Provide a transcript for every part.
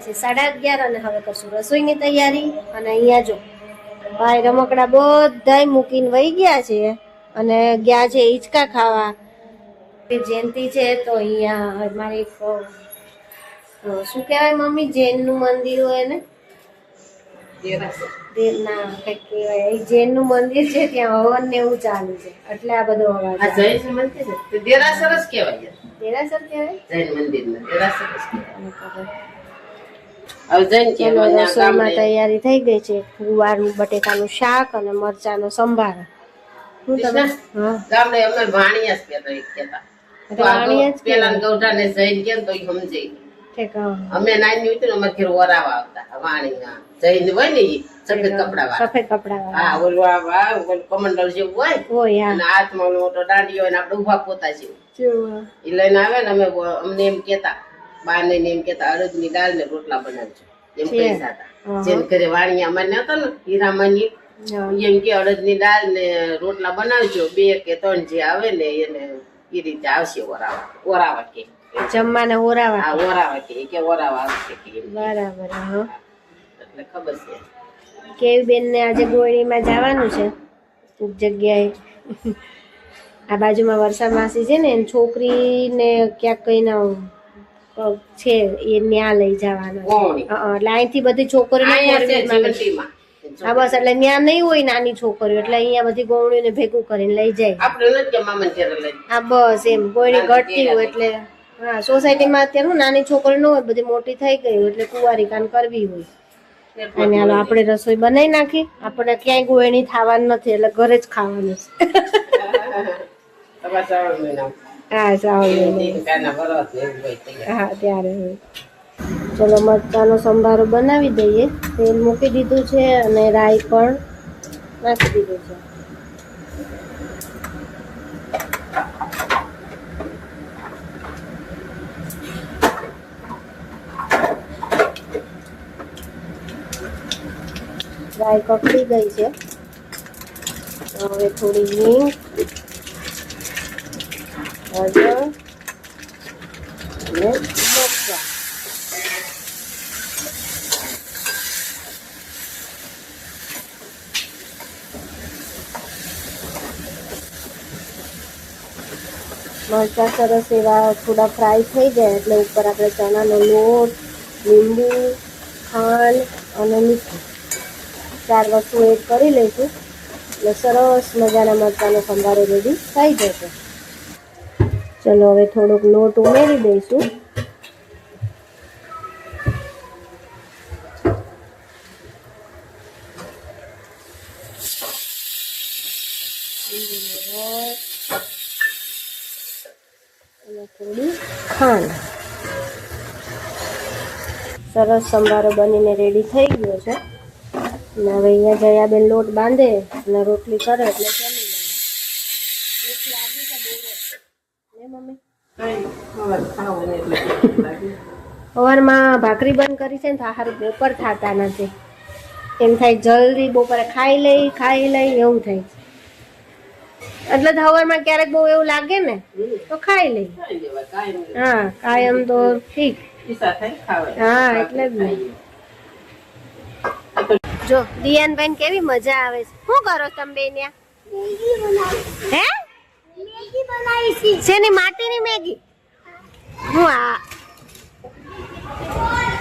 11:30 અને હવે કરશું રસોઈની તૈયારી. અને અહીંયા જો ભાઈ રમકડા બધાય મૂકીને વહી ગયા છે અને ગયા છે હિંચકા ખાવા. જયંતિ છે તો અહીંયા મારે એક શું કહેવાય મમ્મી, જૈનનું મંદિર હોય ને, ના કઈક કહેવાય, જૈન નું મંદિર છે, ત્યાં હવન ને એવું ચાલુ છે એટલે આ બધો અવાજ. દેરાસર જ કહેવાય. દેરાસર કહેવાય જૈન મંદિર ને દેરાસર જ કહેવાય. રસોઈમાં તૈયારી થઈ ગઈ છે. ગુવારનું બટેકાનું શાક અને મરચાનો સંભાર. હું તમે ગામડે અમે ભાણિયા જ કહેતા. પેલા ગૌઠા ને જૈન કેમ તો સમજે. અમે નાની હતી ને અમારે ઘેર ઓરાવા આવતા વાણીયા જૈન હોય ને સફેદ કપડા હા ઓલું કમંડળ જેવું હોય અને હાથમાં મોટો દાંડીયો હોય ને આપડે ઉભા પોતા જેવું એ લઈને આવે ને અમે અમને એમ કેતા બા ને એમ કેતા અડદ ની દાળ ને રોટલા બનાવજો એમ કહેતા હતા. જેમ ઘરે વાણીયા અમારે હતા ને હીરામાની એમ કે અડદ ની દાળ ને રોટલા બનાવજો 2 કે 3 જે આવે ને એને એ રીતે આવશે ઓરાવા કે જમવાને ઓરાવા કે ઓરાવા આવશે બરાબર. એટલે ખબર છે કેવી બેન ને આજે ગોળીમાં જવાનું છે એક જગ્યાએ. આ બાજુમાં વર્ષા માસી છે ને એની છોકરીને ક્યાંક કઈ ના છે એ ન્યા લઈ જવાનું. એટલે અહીંથી બધી છોકરીઓ હા બસ એટલે ત્યાં નહીં હોય નાની છોકરીઓ એટલે અહીંયા બધી ગોળીને ભેગું કરીને લઈ જાય. હા બસ એમ ગોળી ઘટતી હોય એટલે હા સોસાયટીમાં અત્યારે હું નાની છોકરી ન હોય બધી મોટી થઈ ગઈ હોય એટલે કુંવારી કામ કરવી હોય. અને હાલો આપણે રસોઈ બનાવી નાખી. આપણે ક્યાંય ગોળણી થવાનું નથી એટલે ઘરે જ ખાવાનું છે. હા ત્યારે ચલો મરચાનો સંભારો બનાવી દઈએ. તેલ મૂકી દીધું છે અને રાઈ પણ નાખી દીધું છે. રાઈ કકડી ગઈ છે. હવે થોડી હિંગ, હળદર અને મરચાં. મરચાં સરસ એવા થોડા ફ્રાય થઈ જાય એટલે ઉપર આપણે ચણાનો લોટ, લીંબુ, ખાંડ અને મીઠું 4 વસ્તુ એડ કરી લઈશું એટલે સરસ મજાના મરચાંનો સંભારો રેડી થઈ જશે. ચલો હવે થોડોક લોટ ઉમેરી દઈશું. અને થોડી ખાંડ. સરસ સંભારો બનીને રેડી થઈ ગયો છે. અને હવે અહીંયા જયાબેન લોટ બાંધે અને રોટલી કરે એટલે જમી લઈએ. ભૂખ લાગી છે બહુ ને મમ્મી? સવારમાં ભાખરી બંધ કરી છે ને તો હારું બપોર થતા નથી. એમ થાય જલ્દી બપોરે ખાઈ લઈ એવું થાય છે. એટલે સવારમાં ક્યારેક બહુ એવું લાગે ને તો ખાઈ લઈ. હા કાયમ તો ઠીક. હા એટલે જ નહીં. જો દિયાનભાઈ કેવી મજા આવે છે. શું કરો તમે બે ને? હે મેગી બનાવી છે. શેની? માટીની મેગી? હું આ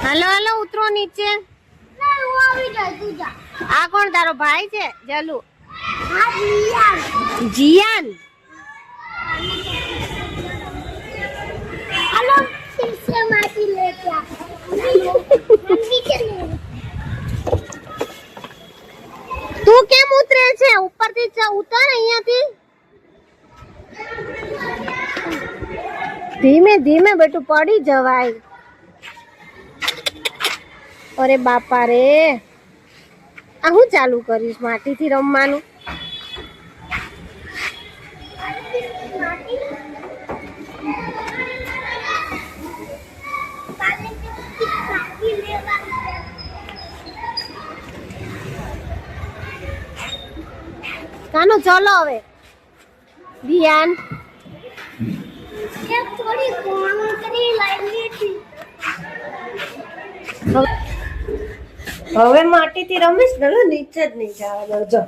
હાલો ઉતરો નીચે. આ કોણ તારો ભાઈ છે? જલુ જીયાન. हेलो फिर से माटी लेके आ તું કેમ ઉતરે છે? ઉપરથી ઉતર અહીંયાથી. ધીમે ધીમે બેટું પડી જવાય. અરે બાપા રે આ હું ચાલુ કરીશ માટીથી રમવાનું? કાનો ચલો હવે ધ્યાન એક થોડી કોણકરી લઈ લીધી. હવે માટીથી રમીશ ને નીચે જ નહીં જવાનો. જો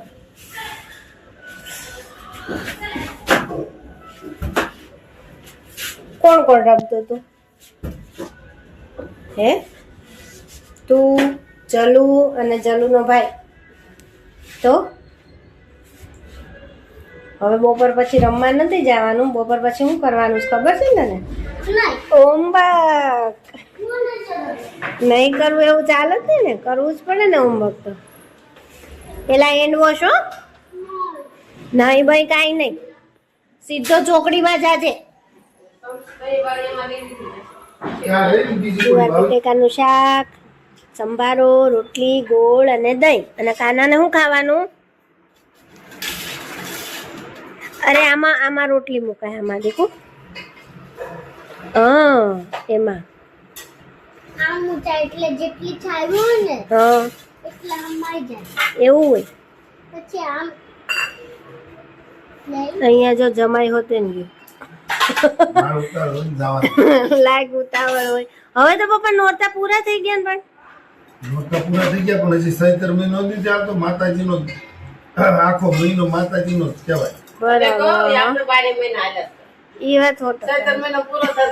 કોણ કોણ રમતું તું? હે તું, જલુ અને જલુનો ભાઈ. તો હવે બપોર પછી રમવા નથી જવાનું. બપોર પછી શું કરવાનું છે ખબર છે ને તને? નહીં. હોમવર્ક નહીં કરવું એવું ચાલે જ નહીં ને, કરવું જ પડે ને હોમવર્ક તો. પેલા હેન્ડ વોશ હો. નહીં ભાઈ કાંઈ નહીં, સીધો ચોકડીમાં જાજે. જુવાર બટેકાનું શાક, સંભારો, રોટલી, ગોળ અને દહીં. અને કાનાને શું ખાવાનું? અરે આમાં રોટલી મુકાય, આમાં દેખો. એમાં આમ ઊંચા એટલે જેટલી છાવી હોય ને હા એટલે હમાઈ જાય. એવું હોય. પછી આમ લઈ અહીંયા જો જમાઈ હોતે ને લાગ ઉતાવળ હોય. હવે તો પપ્પા નોરતા પૂરા થઈ ગયા ને, પણ નોરતા પૂરા થઈ ગયા, પણ હજી 17 મહિનો નથી ચાલતો. માતાજીનો આખો મહિનો માતાજીનો જ કહેવાય. બરાબર. ઈ વાત હોતો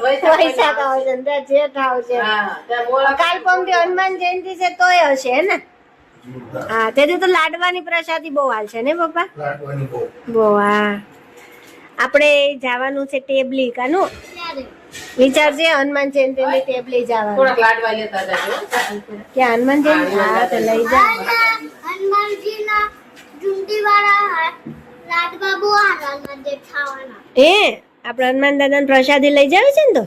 વૈશાખ આવશે ને જેઠ આવશે. કાલ પરમથી હનુમાન જયંતિ છે તોય હશે હે ને? હા, તેથી તો લાડવાની પ્રસાદી બહુ હાલ છે ને પપ્પા? લાડવાની બહુ. બહુ. હા, આપણે જવાનું છે ટેબલી કાનું ત્યારે વિચાર છે હનુમાન જયંતિ ની ટેબલી જવાનું. થોડાક લાડવા લેતા જાજો. ક્યાં હનુમાન જયંતિ? હા તો લઈ જા. હનુમાનજીના ઝુંડીવાળા લાડવા બહુ આનંદ દે ખાવાના. એ આપણે હનુમાન દાદાને પ્રસાદી લઈ જાવ છે ને, તો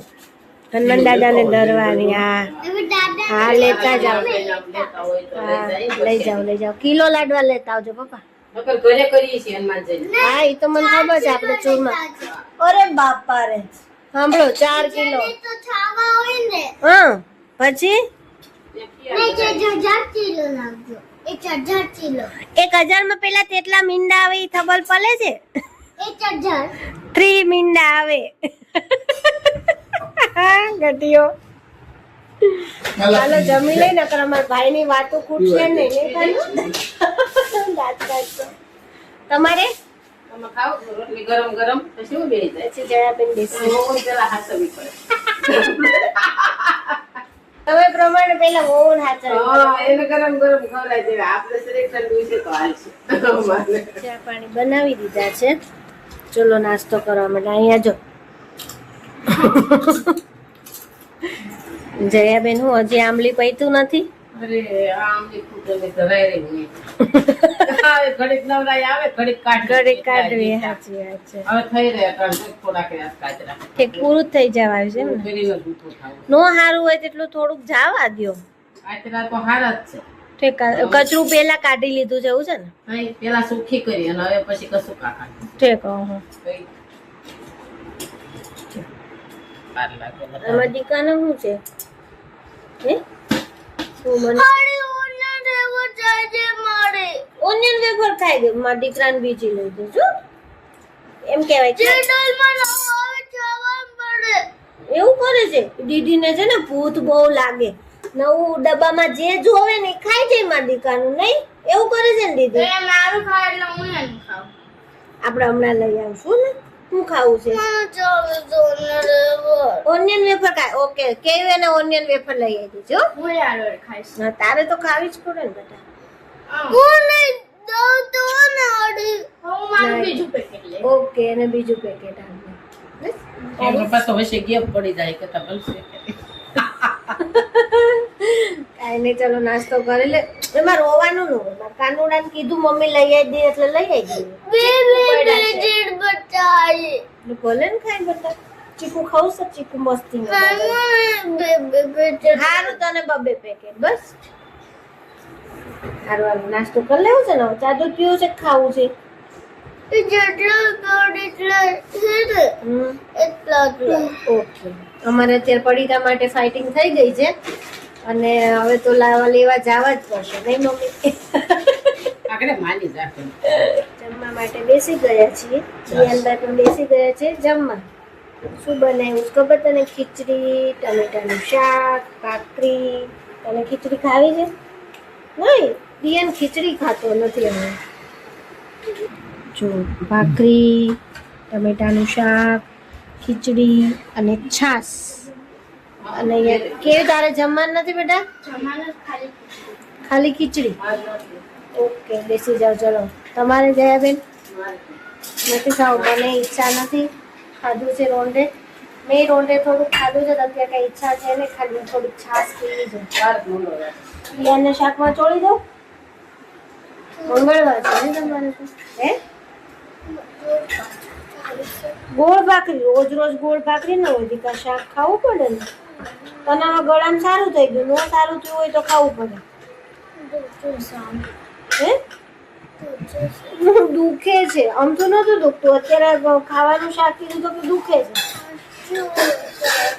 હનુમાન દાદાને ધરવાની. હા હવે દાદા હા, લેતા જાવ. લેતા હોય તો હા, લઈ જાય. લઈ જાવ. કિલો લાડવા લેતા આવજો પપ્પા. નકર ઘરે કરીએ છીએ હનુમાન જયંતિ. હા, એ તો મને ખબર છે. આપણે ચૂરમા. અરે બાપા રે, સાંભળો 4 કિલો. તો છાવા હોય ને હા, પછી નહીં કે 1000 કિલો લાવજો. 1000 કિલો 1000 માં પેલા તેટલા મીંડા આવે ઈ ખબર પડે છે? 1000 3 મીંડા આવે. ગટિયો. ચાલો જમી લઈ, નકર અમારા ભાઈ ની વાતો ખૂટશે નહીં. દાંત કાઢશો. તમારે તમે ખાઓ રોટલી ગરમ ગરમ પછી હું બેસી જાય. પછી જયાબેન બેસી. મોહન પેલા હાથવી પડે. તમે પ્રમાણે પેલા મોહન હાચર. હા, એને ગરમ ગરમ ખવડાવી દેવા. આપણે શરીર ઠંડુ છે તો હાલશે. ચા પાણી બનાવી દીધા છે. ચલો નાસ્તો કરવા માટે. અહીંયા જો જયાબેન હું હજી આંબલી પૈતું નથી. અરે આમ ની ફૂટને ધરાય રહી. આવે ઘડીક નવરાઈ આવે, ઘડીક ઘડીક કાઢવી. સાચી વાત છે. હવે થઈ રહ્યા થોડાક કાચરા. ઠીક પૂરું જ થઈ જવાયું છે ને. પેલીનો જૂઠો ખાવો. નો સારું હોય તેટલું થોડુંક જાવા દ્યો. કાચરા તો હારા જ છે. ઠીક, કચરું પેલા કાઢી લીધું છે એવું છે ને? નહીં, પેલા સુખી કરી અને હવે પછી કશું કાકા ઠીક. આમાં દીકાને શું છે? હે શું મને ઓનિયન વેફર ખાઈ ગયો. મારા દીકરાને બીજી લઈ દેજો એમ કહેવાય છે. એવું કરે છે દીદીને છે ને ભૂત બહુ લાગે. નવું ડબ્બામાં જે જોવે ને એ ખાઈ જાય મારા દીકરાનું. નહીં એવું કરે છે ને દીદી? મારું ખાવ એટલે હું નહીં ખાવ. આપણે હમણાં લઈ આવશું ને. શું ખાવું છે? ઓનિયન વેફર ખાય. ઓકે, કેવી અને ઓનિયન વેફર લઈ આવી દેજો. હું યાર ખાઈશ. હા, તારે તો ખાવી જ પડે ને બેટા. હું નહીં દઉં તો ને અડી હું મારું બીજું પેકેટ લે. ઓકે, અને બીજું પેકેટ આપજો. બસ. પપ્પા તો વચ્ચે ગેપ પડી જાય કે બનશે. કાંઈ નહીં, ચલો નાસ્તો કરી લે. એમાં રોવાનું ન હોય. કાનુડાને કીધું મમ્મી લઈ આવી દે એટલે લઈ આવી દે. ભલે ને ખાય બધા. ચીકુ ખાવું છે? ચીકુ મસ્તી સારું, તને 2 પેકેટ બસ. સારું, નાસ્તો કરી લેવું છે ને? ચા દૂધ પીવું છે કે ખાવું છે? ઓકે, અમારે અત્યારે પડીકા માટે ફાઇટિંગ થઈ ગઈ છે અને હવે તો લેવા જવા જ પડશે નહીં મમ્મી? આગળ માની જા. જમવા માટે બેસી ગયા છીએ. એ અંદર પણ બેસી ગયા છે જમવા. શું બનાવ્યું છે ખબર તને? ખીચડી, ટમેટાનું શાક, ભાખરી. તને ખીચડી ખાવી છે? નહીં, દિયાન ખીચડી ખાતો નથી હવે. જો ભાખરી, ટમેટાનું શાક, ખીચડી અને છાશ. અને અહીંયા કેવી તારે જમવાનું નથી બેટા? જમાનો ખાલી ખાલી ખીચડી. ઓકે, બેસી જાઓ. ચલો તમારે જયાબેન નથી ખાવું? મને ઈચ્છા નથી. ખાધું છે રોંઢે. મેં રોંઢે થોડુંક ખાધું છે. અત્યારે કઈ ઈચ્છા છે ને, ખાલી થોડીક છાશ પીવી છે. બિયાને શાકમાં ચોળી દઉં? મંગળવાર છે ને તમારે તો? હે, ગોળ ભાખરી? રોજ રોજ ગોળ ભાખરી ન હોય દીકા, શાક ખાવું પડે ને. તને હવે ગળામાં સારું થઈ ગયું, ન સારું થયું હોય તો ખાવું પડે. હે, દુખે છે? આમ તો નતું દુખતું, અત્યારે ખાવાનું શાક કીધું તો કે દુખે છે.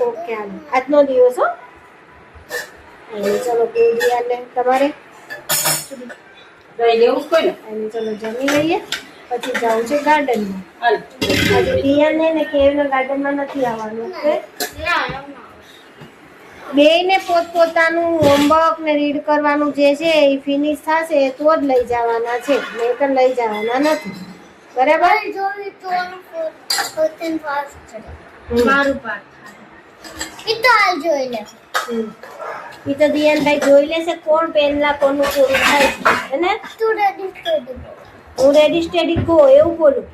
ઓકે, હાલો આજનો દિવસ હો. ચલો દિયાને તમારે ચલો જમી લઈએ, પછી જવું છે ગાર્ડનમાં. આજે દિયાને ને કેવને ગાર્ડનમાં નથી આવવાનું. ઓકે, બેયને પોતપોતાનું હોમવર્ક ને રીડ કરવાનું જે છે એ ફિનિશ થશે તો જ લઈ જવાના છે, નહીં તો લઈ જવાના નથી. બરાબર? જોવી તો પોતે ફાસ્ટ છે. મારું ઈ તો હાલ જોઈ લે. એ તો દિયાનભાઈ જોઈ લેશે કોણ પહેલા કોનું પૂરું થાય છે, હે ને? તું રેડી કરી દે. હું રેડી સ્ટેડી ગો એવું બોલું.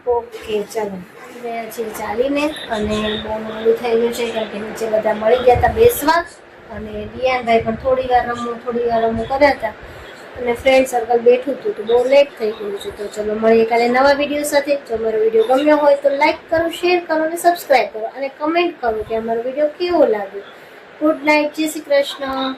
ઓકે, ચાલો ગયા છીએ ચાલીને. અને બહુ મોડું થઈ ગયું છે કારણ કે નીચે બધા મળી ગયા હતા બેસવા. અને દિયાનભાઈ પણ થોડી વાર રમવું કર્યા હતા. અને ફ્રેન્ડ સર્કલ બેઠું હતું તો બહુ લેટ થઈ ગયું છે. તો ચલો મળીએ કાલે નવા વિડીયો સાથે. જો અમારો વિડીયો ગમ્યો હોય તો લાઈક કરો, શેર કરો અને સબસ્ક્રાઈબ કરો. અને કમેન્ટ કરો કે અમારો વિડીયો કેવો લાગ્યો. ગુડ નાઇટ, જય શ્રી કૃષ્ણ.